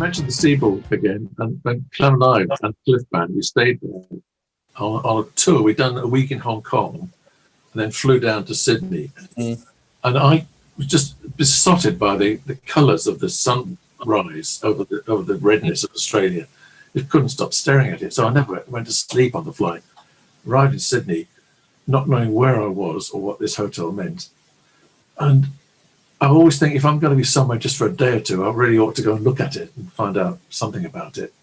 mentioned the Seaboard again, and when Clem and I and Cliff Band, we stayed there on a tour. We'd done a week in Hong Kong, and then flew down to Sydney. And I was just besotted by the colours of the sunrise over the redness of Australia. I couldn't stop staring at it, so I never went to sleep on the flight. Arrived in Sydney, not knowing where I was or what this hotel meant. And I always think if I'm going to be somewhere just for a day or two, I really ought to go and look at it and find out something about it.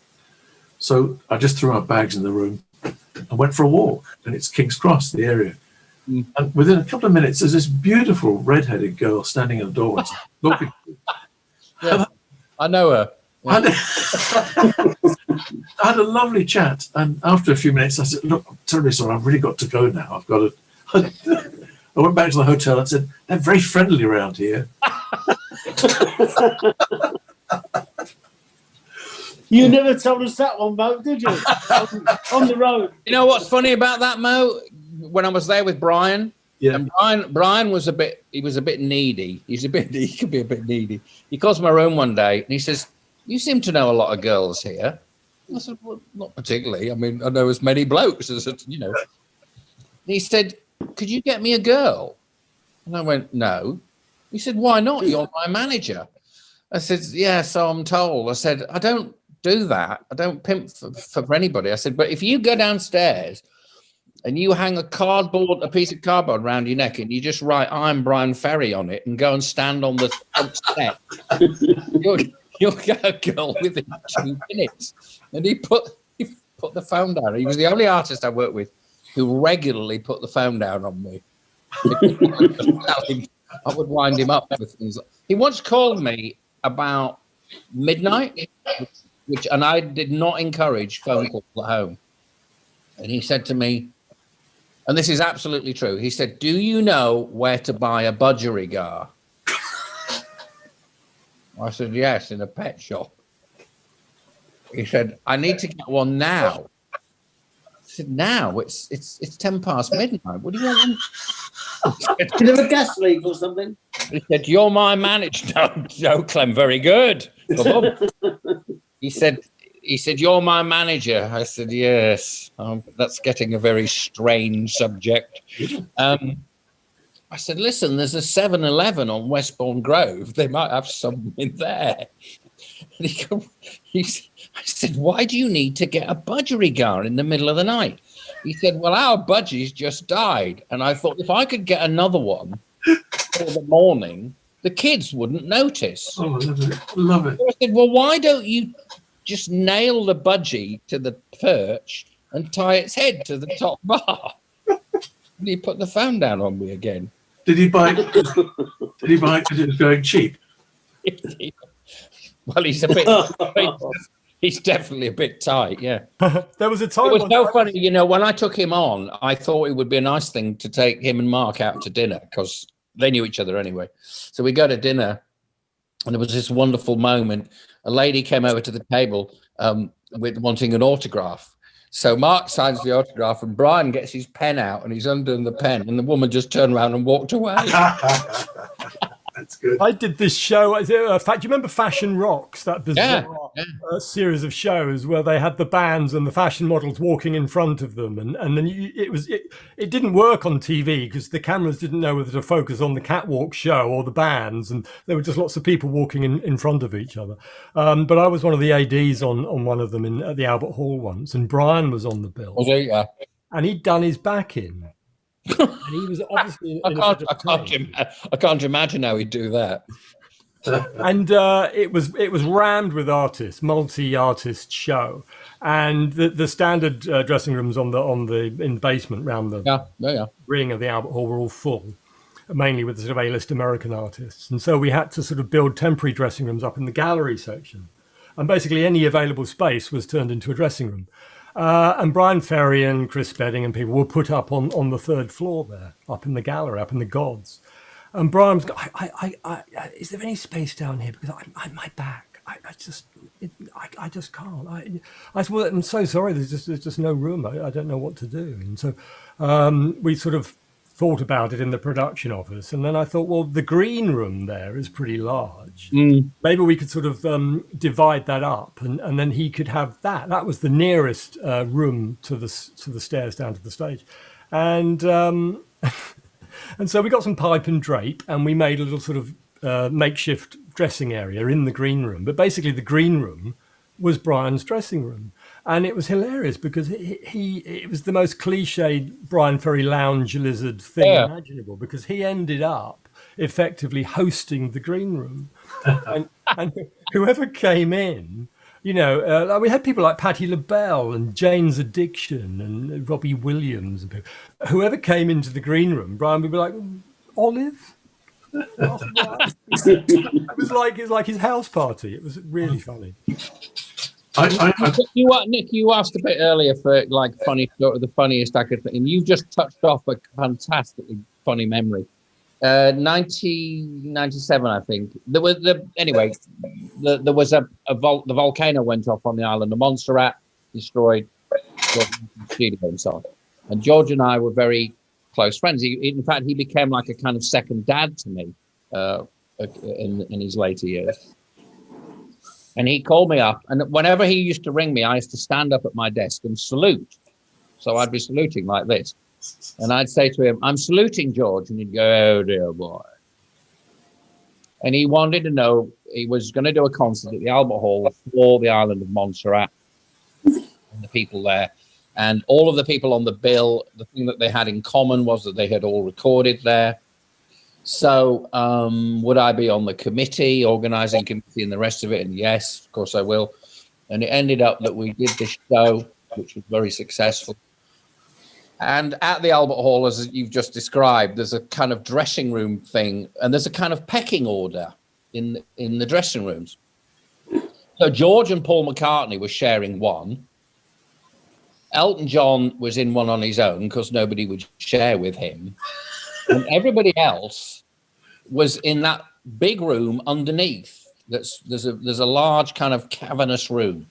So I just threw my bags in the room and went for a walk. And it's King's Cross, the area. And within a couple of minutes, there's this beautiful red-headed girl standing in the doorway looking at me. Yeah, I know her. Yeah. I had a lovely chat, and after a few minutes, I said, "Look, I'm terribly sorry. I've really got to go now. I've got to." I went back to the hotel and said, "They're very friendly around here." You never told us that one, Mo, did you? On the road. You know what's funny about that, Mo? When I was there with Bryan, yeah, and Bryan was a bit needy. He could be a bit needy. He calls my room one day and he says, "You seem to know a lot of girls here." I said, "Well, not particularly. I mean, I know as many blokes as, you know." And he said, "Could you get me a girl?" And I went, "No." He said, "Why not? You're my manager." I said, "Yeah, so I'm told." I said, "I don't do that. I don't pimp for anybody." I said, "But if you go downstairs and you hang a piece of cardboard around your neck and you just write 'I'm Brian Ferry' on it and go and stand on the front step, you'll get a girl within 2 minutes." And he put the phone down. He was the only artist I worked with who regularly put the phone down on me. I would wind him up with things. He once called me about midnight, and I did not encourage phone calls at home. And he said to me, and this is absolutely true, he said, "Do you know where to buy a budgerigar?" I said, "Yes, in a pet shop." He said, "I need to get one now." I said, "Now? It's 10 past midnight. What do you want?" Did you have a gas leak or something? He said, "You're my manager." No, Clem, very good. He said, "You're my manager." I said, "Yes." That's getting a very strange subject. I said, "Listen, there's a 7-Eleven on Westbourne Grove. They might have some in there." And I said, "Why do you need to get a budgerigar in the middle of the night?" He said, "Well, our budgies just died. And I thought if I could get another one for the morning, the kids wouldn't notice." Oh, love it. So I said, "Well, why don't you just nail the budgie to the perch and tie its head to the top bar?" And he put the phone down on me again. Did he buy it because it was going cheap? Well, he's definitely a bit tight, yeah. There was a time. It was so funny, you know, when I took him on, I thought it would be a nice thing to take him and Mark out to dinner because they knew each other anyway. So we go to dinner, and there was this wonderful moment. A lady came over to the table with wanting an autograph. So Mark signs the autograph, and Bryan gets his pen out, and he's undone the pen, and the woman just turned around and walked away. That's good. I did this show. Do you remember Fashion Rocks? That bizarre series of shows where they had the bands and the fashion models walking in front of them, and then it didn't work on TV because the cameras didn't know whether to focus on the catwalk show or the bands, and there were just lots of people walking in front of each other. But I was one of the ADs on one of them at the Albert Hall once, and Bryan was on the bill. Was he? Yeah. And he'd done his back in. And he was obviously I can't imagine how he'd do that. And it was rammed with artists, multi-artist show, and the standard dressing rooms in the basement round the ring of the Albert Hall were all full, mainly with the sort of A-list American artists, and so we had to sort of build temporary dressing rooms up in the gallery section, and basically any available space was turned into a dressing room. And Brian Ferry and Chris Spedding and people were put up on the 3rd floor there, up in the gallery, up in the gods. And Brian's got, is there any space down here? Because my back, I just can't. I said, well, I'm so sorry. There's just no room. I don't know what to do. And so we sort of thought about it in the production office, and then I thought, well, the green room there is pretty large. Maybe we could sort of divide that up, and then he could have that. That was the nearest room to the stairs down to the stage, and and so we got some pipe and drape, and we made a little sort of makeshift dressing area in the green room. But basically, the green room was Brian's dressing room. And it was hilarious because it was the most cliched Brian Ferry lounge lizard thing imaginable, because he ended up effectively hosting the green room. and whoever came in, we had people like Patti LaBelle and Jane's Addiction and Robbie Williams. And whoever came into the green room, Brian would be like, Olive? It was like his house party. It was really funny. Nick, you asked a bit earlier for like the funniest I could think, and you've just touched off a fantastically funny memory. 1997, I think. There was the volcano went off on the island of Montserrat, destroyed studio and so on. And George and I were very close friends. In fact, he became like a kind of second dad to me in his later years. And he called me up, and whenever he used to ring me, I used to stand up at my desk and salute. So I'd be saluting like this. And I'd say to him, I'm saluting, George. And he'd go, oh, dear boy. And he wanted to know, he was going to do a concert at the Albert Hall for the island of Montserrat and the people there. And all of the people on the bill, the thing that they had in common was that they had all recorded there. So would I be on the committee, organising committee and the rest of it? And yes, of course I will. And it ended up that we did this show, which was very successful. And at the Albert Hall, as you've just described, there's a kind of dressing room thing, and there's a kind of pecking order in the dressing rooms. So George and Paul McCartney were sharing one. Elton John was in one on his own because nobody would share with him. And everybody else was in that big room underneath. There's a large kind of cavernous room.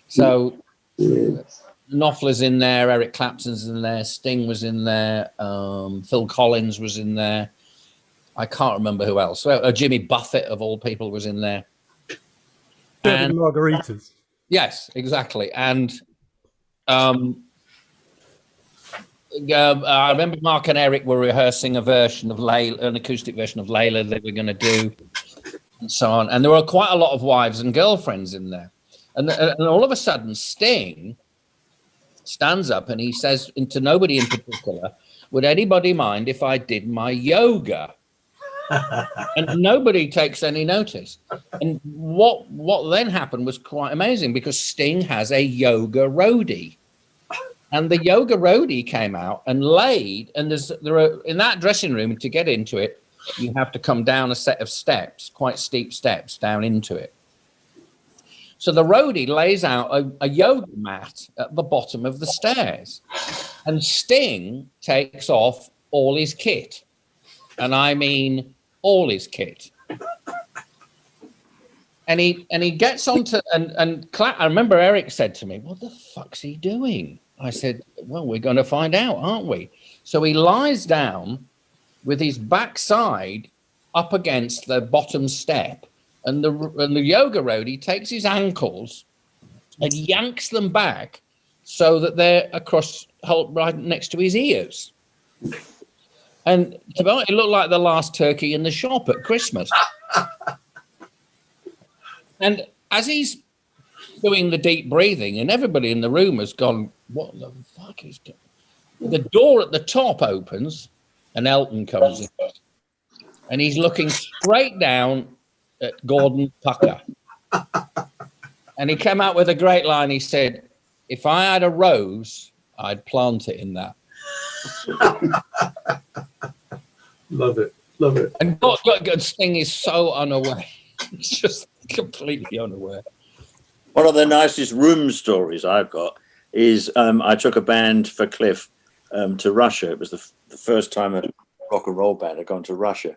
So Knopfler's in there, Eric Clapton's in there, Sting was in there, Phil Collins was in there. I can't remember who else. Jimmy Buffett, of all people, was in there. And margaritas. Yes, exactly. And I remember Mark and Eric were rehearsing an acoustic version of Layla they were going to do, and so on. And there were quite a lot of wives and girlfriends in there. And all of a sudden, Sting stands up and he says, to nobody in particular, would anybody mind if I did my yoga? And nobody takes any notice. And what then happened was quite amazing, because Sting has a yoga roadie. And the yoga roadie came out and laid, and there are in that dressing room, to get into it, you have to come down a set of steps, quite steep steps down into it. So the roadie lays out a yoga mat at the bottom of the stairs, and Sting takes off all his kit, and I mean all his kit. And he gets onto I remember Eric said to me, "What the fuck's he doing?" I said, well, we're going to find out, aren't we? So he lies down with his backside up against the bottom step, and the yoga roadie takes his ankles and yanks them back so that they're right next to his ears. And to be honest, it looked like the last turkey in the shop at Christmas. And as he's doing the deep breathing, and everybody in the room has gone, what the fuck is going on? The door at the top opens, and Elton comes in. And he's looking straight down at Gordon Pucker. And he came out with a great line. He said, if I had a rose, I'd plant it in that. Love it. Love it. And Sting is so unaware. He's just completely unaware. One of the nicest room stories I've got is I took a band for Cliff to Russia. It was the first time a rock and roll band had gone to Russia.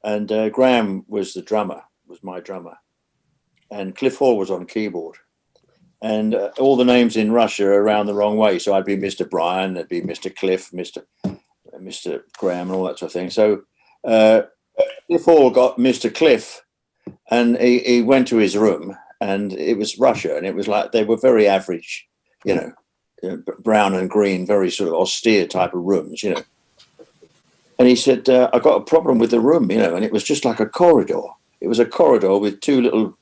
And Graham was the drummer, was my drummer. And Cliff Hall was on keyboard. And all the names in Russia are around the wrong way. So I'd be Mr. Bryan, there'd be Mr. Cliff, Mr. Mr. Graham and all that sort of thing. So Cliff Hall got Mr. Cliff, and he went to his room, and it was Russia, and it was like they were very average, you know, brown and green, very sort of austere type of rooms, you know. And he said, I got a problem with the room, you know, and it was just like a corridor. It was a corridor with two little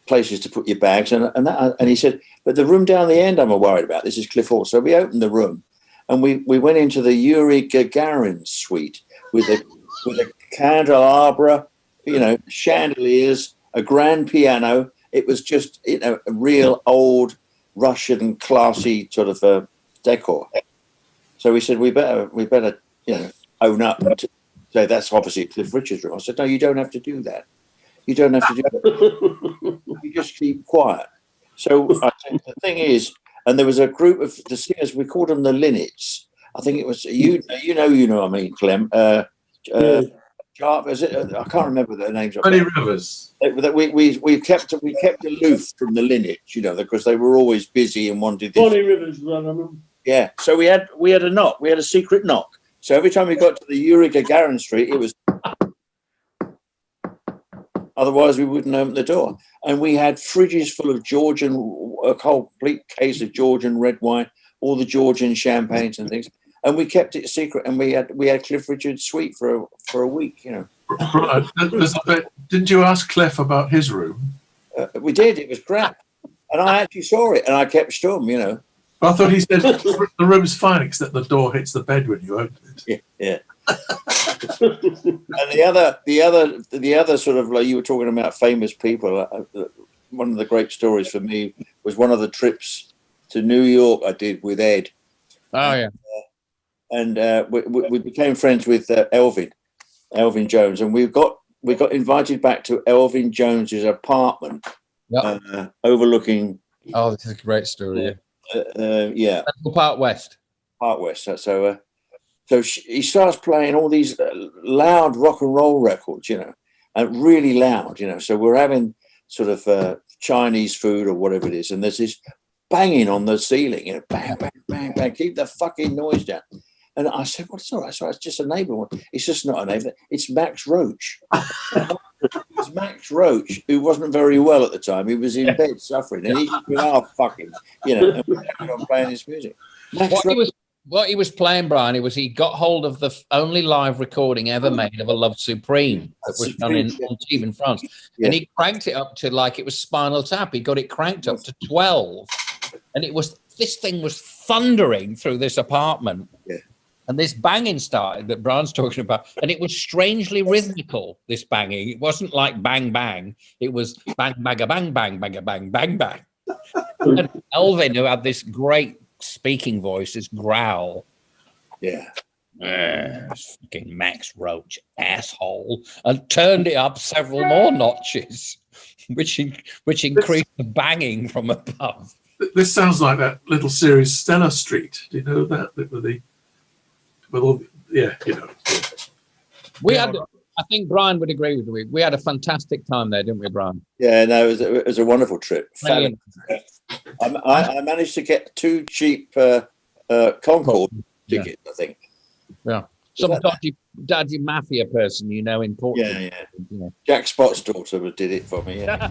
places to put your bags, and he said, but the room down the end I'm worried about. This is Cliff Hall. So we opened the room, and we went into the Yuri Gagarin suite with a candelabra, you know, chandeliers, a grand piano. It was just, you know, a real old Russian classy sort of decor. So we said, we better, you know, own up and say that's obviously Cliff Richard's room. I said, no, you don't have to do that. You don't have to do that. You just keep quiet. So I think the thing is, and there was a group of the singers, we called them the Linnets. I think it was you know what I mean, Clem. Is it? I can't remember their names. Bonnie Rivers. We kept aloof from the Linnets, you know, because they were always busy and wanted this. Bonnie Rivers, one of them. Yeah. So we had a knock. We had a secret knock. So every time we got to the Yuri Gagarin Street, it was. Otherwise, we wouldn't open the door. And we had fridges full of Georgian, a complete case of Georgian red wine, all the Georgian champagnes and things. And we kept it secret. And we had Cliff Richard's suite for a week, you know. Right. Didn't you ask Cliff about his room? We did. It was crap. And I actually saw it, and I kept stum, you know. I thought he said the room's fine, except the door hits the bed when you open it. Yeah. And the other sort of, like you were talking about famous people. One of the great stories for me was one of the trips to New York I did with Ed. Oh yeah. And we became friends with Elvin Jones, and we got invited back to Elvin Jones's apartment, overlooking. Oh, this is a great story. Yeah. Park West. Park West. So he starts playing all these loud rock and roll records, you know, and really loud, you know. So we're having sort of Chinese food or whatever it is, and there's this banging on the ceiling, you know, bang, bang, bang, bang. Keep the fucking noise down. And I said, well, it's all right. So it's just a neighbour. It's just not a neighbour. It's Max Roach. It's Max Roach, who wasn't very well at the time. He was in bed suffering. And he's been fucking, you know, and we're on playing his music. What he was playing, Brian, he got hold of the only live recording ever made of A Love Supreme that was done on TV in France. Yeah. And he cranked it up to like it was Spinal Tap. He got it cranked up to 12. And this thing was thundering through this apartment. Yeah. And this banging started that Brian's talking about. And it was strangely rhythmical, this banging. It wasn't like bang, bang. It was bang, bang, bang, bang, bang, bang, bang, bang. And Elvin, who had this great speaking voice, this growl. Yeah. Fucking Max Roach, asshole. And turned it up several more notches, which increased the banging from above. This sounds like that little series Stella Street. Do you know that? Yeah, you know. We had, I think Brian would agree with me. We had a fantastic time there, didn't we, Brian? Yeah, no, it was a wonderful trip. I managed to get 2 cheap Concorde tickets, I think. Yeah. Some dodgy mafia person, you know, in Portland. Yeah. Jack Spott's daughter did it for me, yeah.